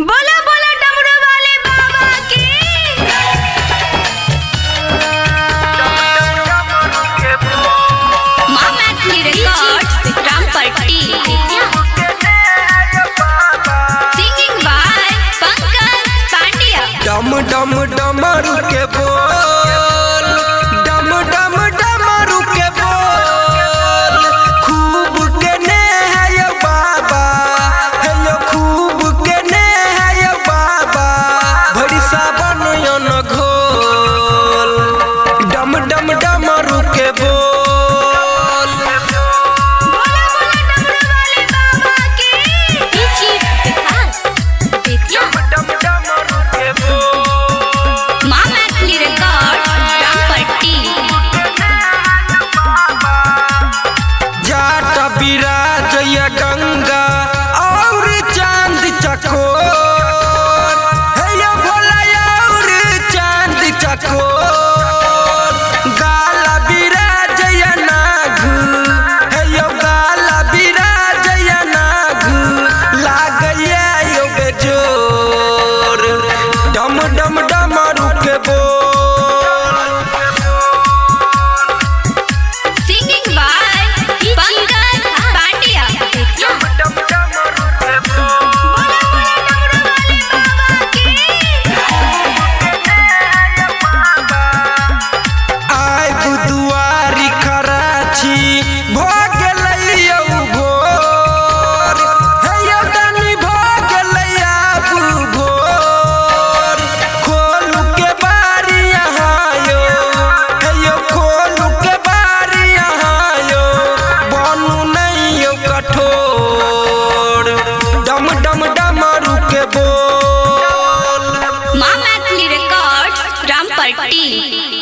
बोला बोला डमरू वाले बाबा की। Maa Maithili records Rampatti. Singing by Pankaj Pandya. डम डम डमरू के बोल, डम डम डमरू के बोल, खूब के ने है ये बाबा, हेलो खूब के ने है ये बाबा, भड़ी सावन यन घोल, डम डम डमरू के बोल। गंगा और चांद चकोर, हेलो भोला और चांद चकोर, गाला बिराजय नागू, हेलो गाला बिराजय नागू, लागया योग जोर, डम डम डमरू के बोल। Singing by Pankaj Pandya. बोल माँ मैथिली रिकॉर्ड्स रामपट्टी।